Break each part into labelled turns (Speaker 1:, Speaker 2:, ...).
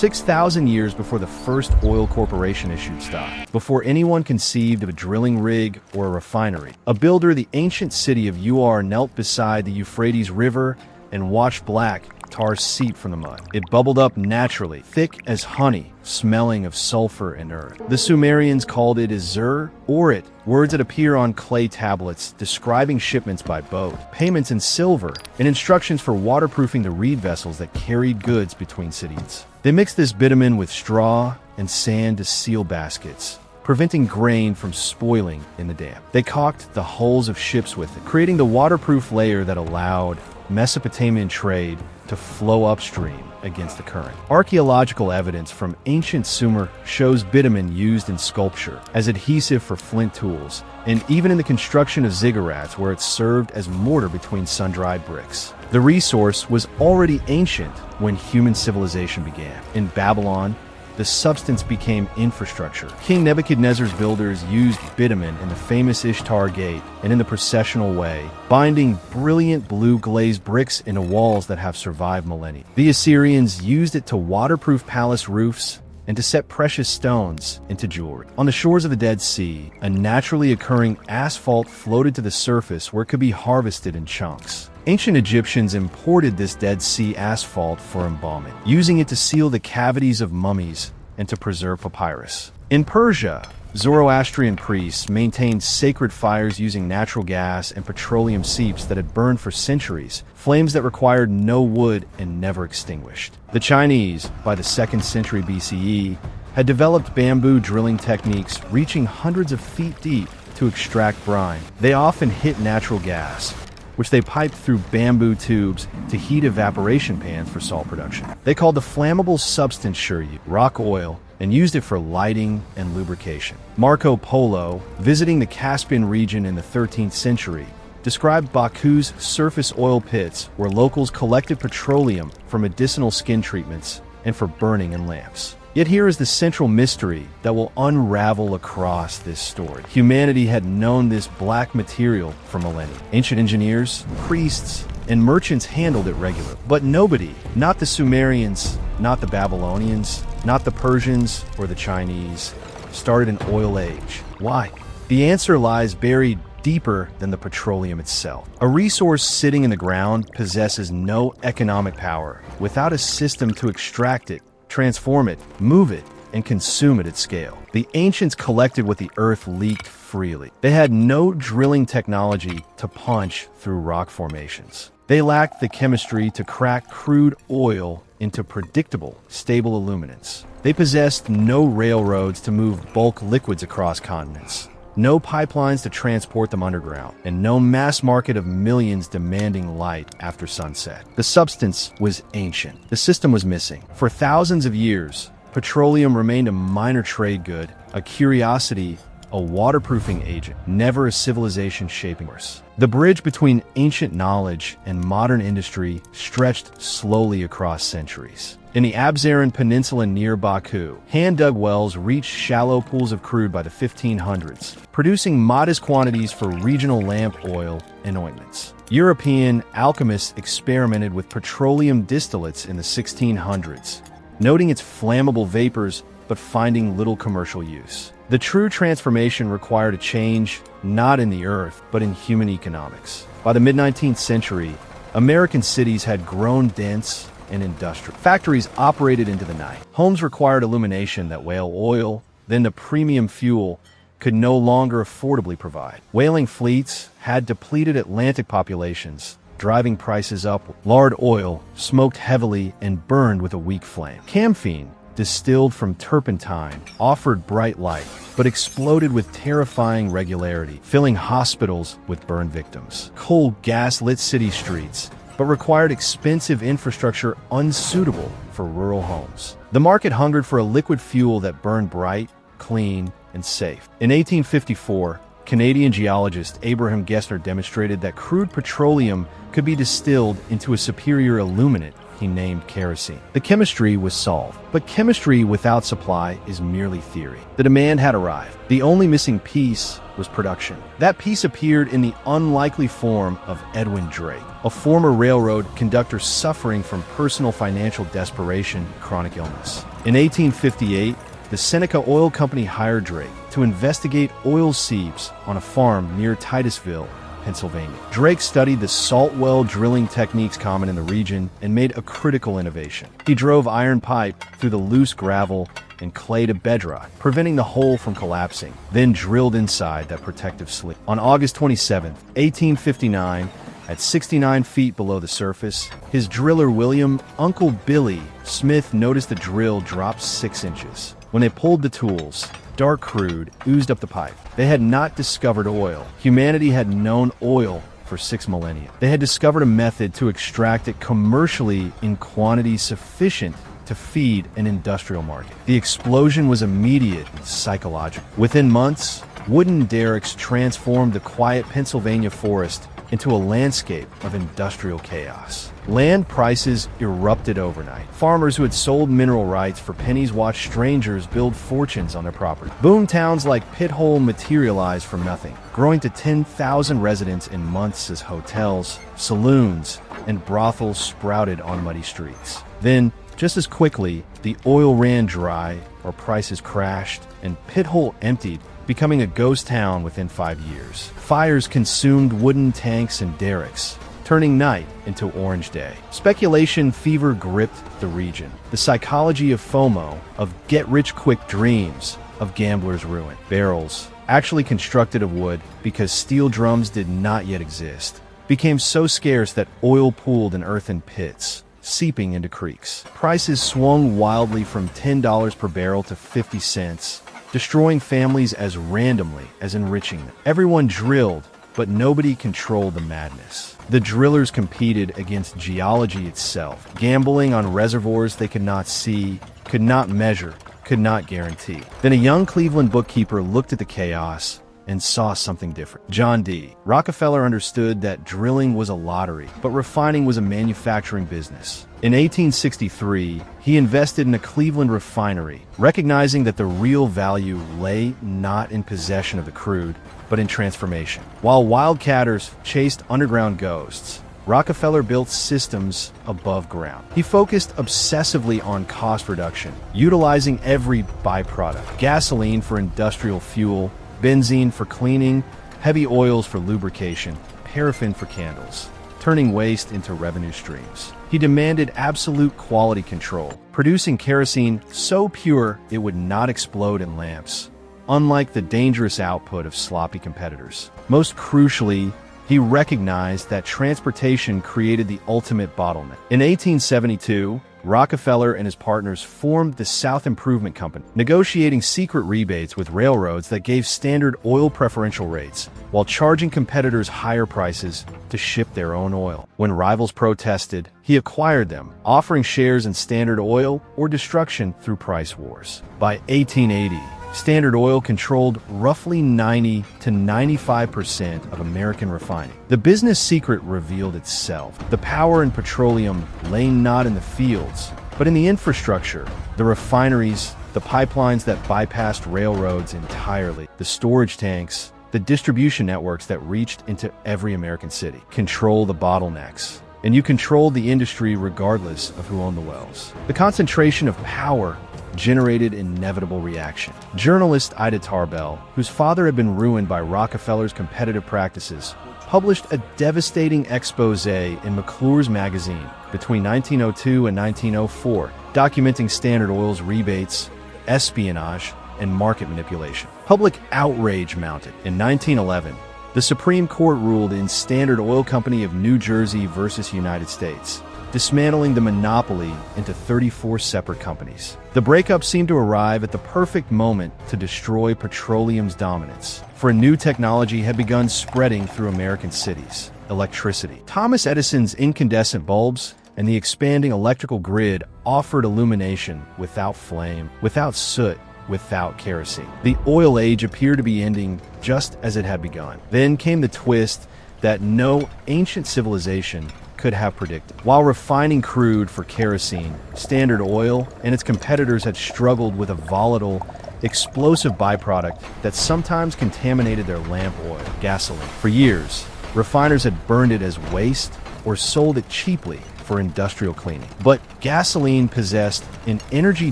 Speaker 1: 6,000 years before the first oil corporation issued stock, before anyone conceived of a drilling rig or a refinery. A builder, the ancient city of Ur knelt beside the Euphrates River and watched black tar seep from the mud. It bubbled up naturally, thick as honey, smelling of sulfur and earth. The Sumerians called it Zur, or it, words that appear on clay tablets describing shipments by boat, payments in silver, and instructions for waterproofing the reed vessels that carried goods between cities. They mixed this bitumen with straw and sand to seal baskets, preventing grain from spoiling in the damp. They caulked the hulls of ships with it, creating the waterproof layer that allowed Mesopotamian trade to flow upstream against the current. Archaeological evidence from ancient Sumer shows bitumen used in sculpture, as adhesive for flint tools, and even in the construction of ziggurats where it served as mortar between sun-dried bricks. The resource was already ancient when human civilization began. In Babylon, the substance became infrastructure. King Nebuchadnezzar's builders used bitumen in the famous Ishtar Gate and in the processional way, binding brilliant blue glazed bricks into walls that have survived millennia. The Assyrians used it to waterproof palace roofs and to set precious stones into jewelry. On the shores of the Dead Sea, a naturally occurring asphalt floated to the surface where it could be harvested in chunks. Ancient Egyptians imported this Dead Sea asphalt for embalming, using it to seal the cavities of mummies and to preserve papyrus. In Persia, Zoroastrian priests maintained sacred fires using natural gas and petroleum seeps that had burned for centuries, flames that required no wood and never extinguished. The Chinese, by the 2nd century BCE, had developed bamboo drilling techniques reaching hundreds of feet deep to extract brine. They often hit natural gas, which they piped through bamboo tubes to heat evaporation pans for salt production. They called the flammable substance shuryu rock oil and used it for lighting and lubrication. Marco Polo, visiting the Caspian region in the 13th century, described Baku's surface oil pits where locals collected petroleum for medicinal skin treatments and for burning in lamps. Yet here is the central mystery that will unravel across this story. Humanity had known this black material for millennia. Ancient engineers, priests, and merchants handled it regularly. But nobody, not the Sumerians, not the Babylonians, not the Persians or the Chinese, started an oil age. Why? The answer lies buried deeper than the petroleum itself. A resource sitting in the ground possesses no economic power without a system to extract it, transform it, move it, and consume it at scale. The ancients collected what the earth leaked freely. They had no drilling technology to punch through rock formations. They lacked the chemistry to crack crude oil into predictable, stable illuminants. They possessed no railroads to move bulk liquids across continents, no pipelines to transport them underground, and no mass market of millions demanding light after sunset. The substance was ancient. The system was missing. For thousands of years, petroleum remained a minor trade good, a curiosity, a waterproofing agent, never a civilization-shaping force. The bridge between ancient knowledge and modern industry stretched slowly across centuries. In the Absaran Peninsula near Baku, hand-dug wells reached shallow pools of crude by the 1500s, producing modest quantities for regional lamp oil and ointments. European alchemists experimented with petroleum distillates in the 1600s, noting its flammable vapors but finding little commercial use. The true transformation required a change not in the earth, but in human economics. By the mid-19th century, American cities had grown dense and industrial. Factories operated into the night. Homes required illumination that whale oil, then the premium fuel, could no longer affordably provide. Whaling fleets had depleted Atlantic populations, driving prices up. Lard oil smoked heavily and burned with a weak flame. Camphene, distilled from turpentine, offered bright light, but exploded with terrifying regularity, filling hospitals with burned victims. Coal gas-lit city streets, but required expensive infrastructure unsuitable for rural homes. The market hungered for a liquid fuel that burned bright, clean, and safe. In 1854, Canadian geologist Abraham Gessner demonstrated that crude petroleum could be distilled into a superior illuminant he named kerosene. The chemistry was solved, but chemistry without supply is merely theory. The demand had arrived. The only missing piece was production. That piece appeared in the unlikely form of Edwin Drake, a former railroad conductor suffering from personal financial desperation and chronic illness. In 1858, the Seneca Oil Company hired Drake to investigate oil seeps on a farm near Titusville, Pennsylvania. Drake studied the salt well drilling techniques common in the region and made a critical innovation. He drove iron pipe through the loose gravel and clay to bedrock, preventing the hole from collapsing, then drilled inside that protective sleeve. On August 27, 1859, at 69 feet below the surface, his driller William "Uncle Billy" Smith noticed the drill drop 6 inches. When they pulled the tools, dark crude oozed up the pipe. They had not discovered oil. Humanity had known oil for 6 millennia. They had discovered a method to extract it commercially in quantities sufficient to feed an industrial market. The explosion was immediate and psychological. Within months, wooden derricks transformed the quiet Pennsylvania forest into a landscape of industrial chaos. Land prices erupted overnight. Farmers who had sold mineral rights for pennies watched strangers build fortunes on their property. Boom towns like Pithole materialized from nothing, growing to 10,000 residents in months as hotels, saloons, and brothels sprouted on muddy streets. Then, just as quickly, the oil ran dry, or prices crashed, and Pithole emptied, becoming a ghost town within 5 years. Fires consumed wooden tanks and derricks, turning night into orange day. Speculation fever gripped the region. The psychology of FOMO, of get-rich-quick dreams, of gambler's ruin. Barrels, actually constructed of wood because steel drums did not yet exist, became so scarce that oil pooled in earthen pits, seeping into creeks. Prices swung wildly from $10 per barrel to 50 cents, destroying families as randomly as enriching them. Everyone drilled, but nobody controlled the madness. The drillers competed against geology itself, gambling on reservoirs they could not see, could not measure, could not guarantee. Then a young Cleveland bookkeeper looked at the chaos and saw something different. John D. Rockefeller understood that drilling was a lottery, but refining was a manufacturing business. In 1863, he invested in a Cleveland refinery, recognizing that the real value lay not in possession of the crude, but in transformation. While wildcatters chased underground ghosts, Rockefeller built systems above ground. He focused obsessively on cost reduction, utilizing every byproduct: gasoline for industrial fuel, benzene for cleaning, heavy oils for lubrication, paraffin for candles, turning waste into revenue streams. He demanded absolute quality control, producing kerosene so pure it would not explode in lamps, unlike the dangerous output of sloppy competitors. Most crucially, he recognized that transportation created the ultimate bottleneck. In 1872, Rockefeller and his partners formed the South Improvement Company, negotiating secret rebates with railroads that gave Standard Oil preferential rates, while charging competitors higher prices to ship their own oil. When rivals protested, he acquired them, offering shares in Standard Oil or destruction through price wars. By 1880, Standard Oil controlled roughly 90 to 95% of American refining. The business secret revealed itself. The power in petroleum lay not in the fields, but in the infrastructure, the refineries, the pipelines that bypassed railroads entirely, the storage tanks, the distribution networks that reached into every American city. Control the bottlenecks, and you control the industry regardless of who owned the wells. The concentration of power generated inevitable reaction. Journalist Ida Tarbell, whose father had been ruined by Rockefeller's competitive practices, published a devastating expose in McClure's magazine between 1902 and 1904, documenting Standard Oil's rebates, espionage, and market manipulation. Public outrage mounted. In 1911, the Supreme Court ruled in Standard Oil Company of New Jersey versus United States, dismantling the monopoly into 34 separate companies. The breakup seemed to arrive at the perfect moment to destroy petroleum's dominance, for a new technology had begun spreading through American cities: electricity. Thomas Edison's incandescent bulbs and the expanding electrical grid offered illumination without flame, without soot, without kerosene. The oil age appeared to be ending just as it had begun. Then came the twist that no ancient civilization could have predicted. While refining crude for kerosene, Standard Oil and its competitors had struggled with a volatile, explosive byproduct that sometimes contaminated their lamp oil, gasoline. For years, refiners had burned it as waste or sold it cheaply for for industrial cleaning. But gasoline possessed an energy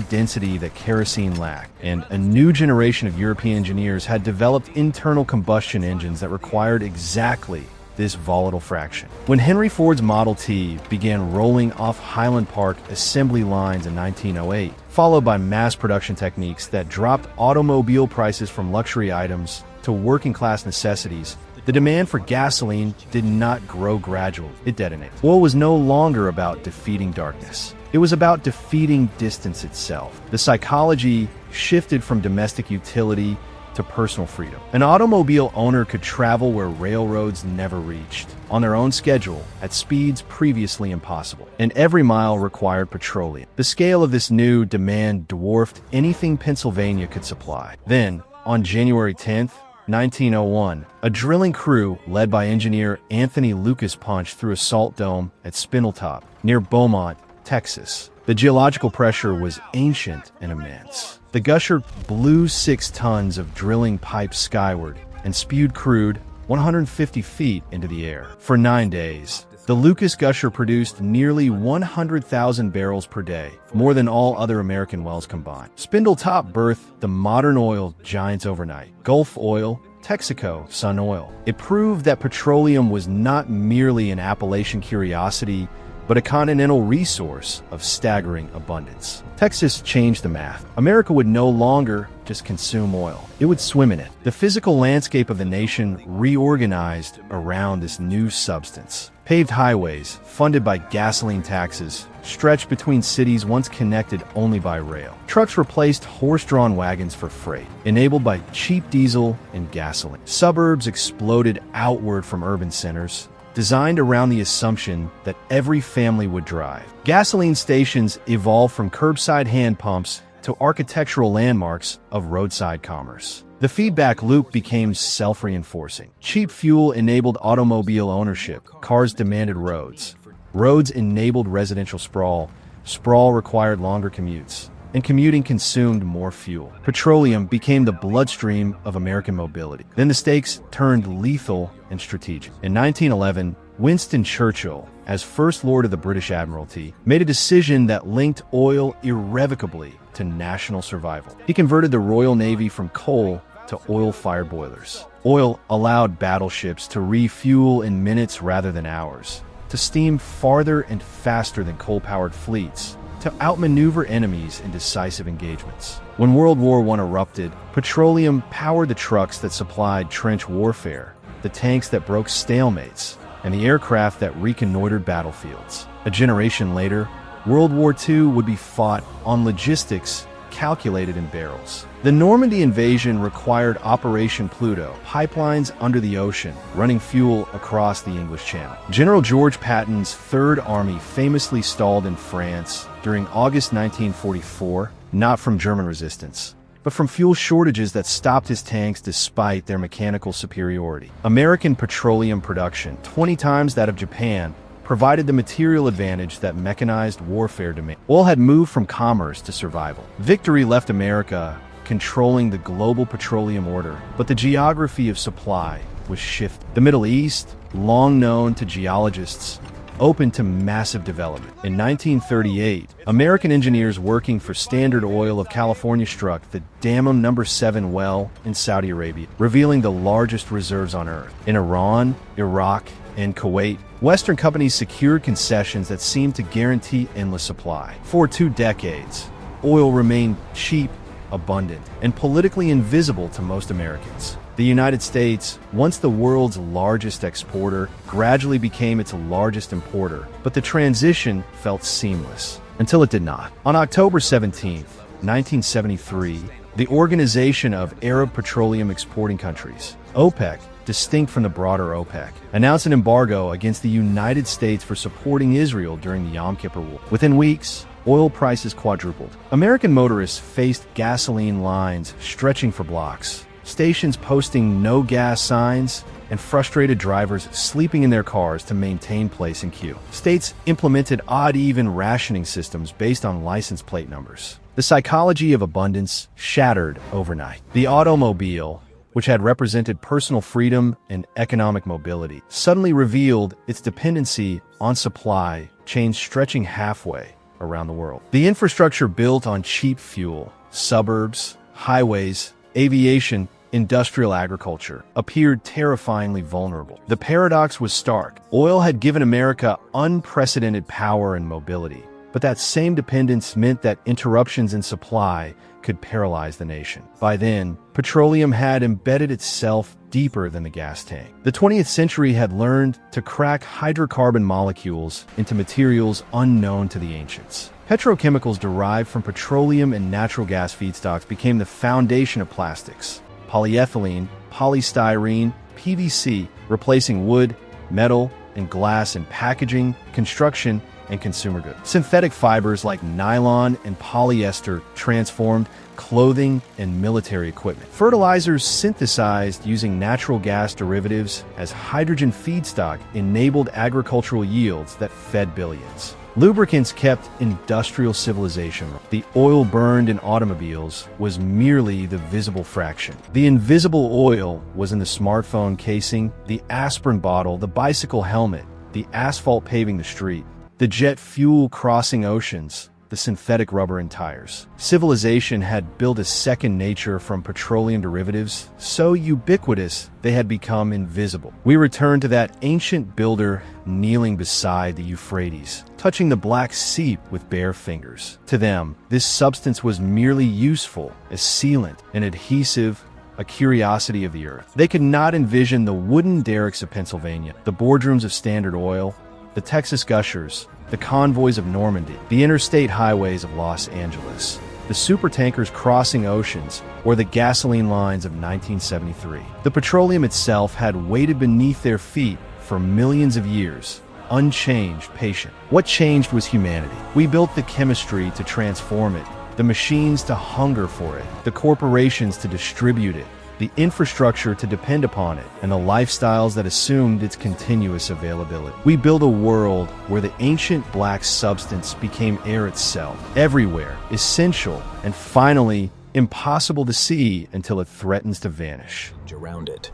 Speaker 1: density that kerosene lacked, and a new generation of European engineers had developed internal combustion engines that required exactly this volatile fraction. When Henry Ford's Model T began rolling off Highland Park assembly lines in 1908, followed by mass production techniques that dropped automobile prices from luxury items to working-class necessities, the demand for gasoline did not grow gradually, it detonated. Oil was no longer about defeating darkness. It was about defeating distance itself. The psychology shifted from domestic utility to personal freedom. An automobile owner could travel where railroads never reached, on their own schedule, at speeds previously impossible. And every mile required petroleum. The scale of this new demand dwarfed anything Pennsylvania could supply. Then, on January 10th, 1901, a drilling crew led by engineer Anthony Lucas punched through a salt dome at Spindletop, near Beaumont, Texas. The geological pressure was ancient and immense. The gusher blew 6 tons of drilling pipes skyward and spewed crude 150 feet into the air. For 9 days, the Lucas gusher produced nearly 100,000 barrels per day, more than all other American wells combined. Spindletop birthed the modern oil giants overnight. Gulf Oil, Texaco, Sun Oil. It proved that petroleum was not merely an Appalachian curiosity, but a continental resource of staggering abundance. Texas changed the math. America would no longer just consume oil. It would swim in it. The physical landscape of the nation reorganized around this new substance. Paved highways, funded by gasoline taxes, stretched between cities once connected only by rail. Trucks replaced horse-drawn wagons for freight, enabled by cheap diesel and gasoline. Suburbs exploded outward from urban centers, designed around the assumption that every family would drive. Gasoline stations evolved from curbside hand pumps to architectural landmarks of roadside commerce. The feedback loop became self-reinforcing. Cheap fuel enabled automobile ownership. Cars demanded roads. Roads enabled residential sprawl. Sprawl required longer commutes. And commuting consumed more fuel. Petroleum became the bloodstream of American mobility. Then the stakes turned lethal and strategic. In 1911, Winston Churchill, as First Lord of the British Admiralty, made a decision that linked oil irrevocably to national survival. He converted the Royal Navy from coal to oil-fired boilers. Oil allowed battleships to refuel in minutes rather than hours, to steam farther and faster than coal-powered fleets, to outmaneuver enemies in decisive engagements. When World War I erupted, petroleum powered the trucks that supplied trench warfare, the tanks that broke stalemates, and the aircraft that reconnoitered battlefields. A generation later, World War II would be fought on logistics calculated in barrels. The Normandy invasion required Operation Pluto, pipelines under the ocean, running fuel across the English Channel. General George Patton's Third Army famously stalled in France during August 1944, not from German resistance, but from fuel shortages that stopped his tanks despite their mechanical superiority. American petroleum production, 20 times that of Japan, provided the material advantage that mechanized warfare demanded. Oil had moved from commerce to survival. Victory left America controlling the global petroleum order, but the geography of supply was shifted. The Middle East, long known to geologists, opened to massive development. In 1938, American engineers working for Standard Oil of California struck the Dammam No. 7 well in Saudi Arabia, revealing the largest reserves on Earth. In Iran, Iraq, and Kuwait, Western companies secured concessions that seemed to guarantee endless supply. For 2 decades, oil remained cheap, abundant, and politically invisible to most Americans. The United States, once the world's largest exporter, gradually became its largest importer, but the transition felt seamless, until it did not. On October 17, 1973, the Organization of Arab Petroleum Exporting Countries, OPEC, distinct from the broader OPEC, announced an embargo against the United States for supporting Israel during the Yom Kippur War. Within weeks, oil prices quadrupled. American motorists faced gasoline lines stretching for blocks, stations posting no gas signs, and frustrated drivers sleeping in their cars to maintain place in queue. States implemented odd-even rationing systems based on license plate numbers. The psychology of abundance shattered overnight. The automobile, which had represented personal freedom and economic mobility, suddenly revealed its dependency on supply chains stretching halfway around the world. The infrastructure built on cheap fuel, suburbs, highways, aviation, industrial agriculture appeared terrifyingly vulnerable. The paradox was stark. Oil had given America unprecedented power and mobility, but that same dependence meant that interruptions in supply could paralyze the nation. By then, petroleum had embedded itself deeper than the gas tank. The 20th century had learned to crack hydrocarbon molecules into materials unknown to the ancients. Petrochemicals derived from petroleum and natural gas feedstocks became the foundation of plastics. Polyethylene, polystyrene, PVC, replacing wood, metal, and glass in packaging, construction, and consumer goods. Synthetic fibers like nylon and polyester transformed clothing and military equipment. Fertilizers synthesized using natural gas derivatives as hydrogen feedstock enabled agricultural yields that fed billions. Lubricants kept industrial civilization. The oil burned in automobiles was merely the visible fraction. The invisible oil was in the smartphone casing, the aspirin bottle, the bicycle helmet, the asphalt paving the street, the jet fuel crossing oceans, the synthetic rubber in tires. Civilization had built a second nature from petroleum derivatives, so ubiquitous they had become invisible. We return to that ancient builder kneeling beside the Euphrates, touching the black seep with bare fingers. To them, this substance was merely useful as sealant, an adhesive, a curiosity of the earth. They could not envision the wooden derricks of Pennsylvania, the boardrooms of Standard Oil, the Texas gushers, the convoys of Normandy, the interstate highways of Los Angeles, the supertankers crossing oceans, or the gasoline lines of 1973. The petroleum itself had waited beneath their feet for millions of years, unchanged, patient. What changed was humanity. We built the chemistry to transform it, the machines to hunger for it, the corporations to distribute it, the infrastructure to depend upon it, and the lifestyles that assumed its continuous availability. We built a world where the ancient black substance became air itself, everywhere, essential, and finally impossible to see until it threatens to vanish.
Speaker 2: Around it.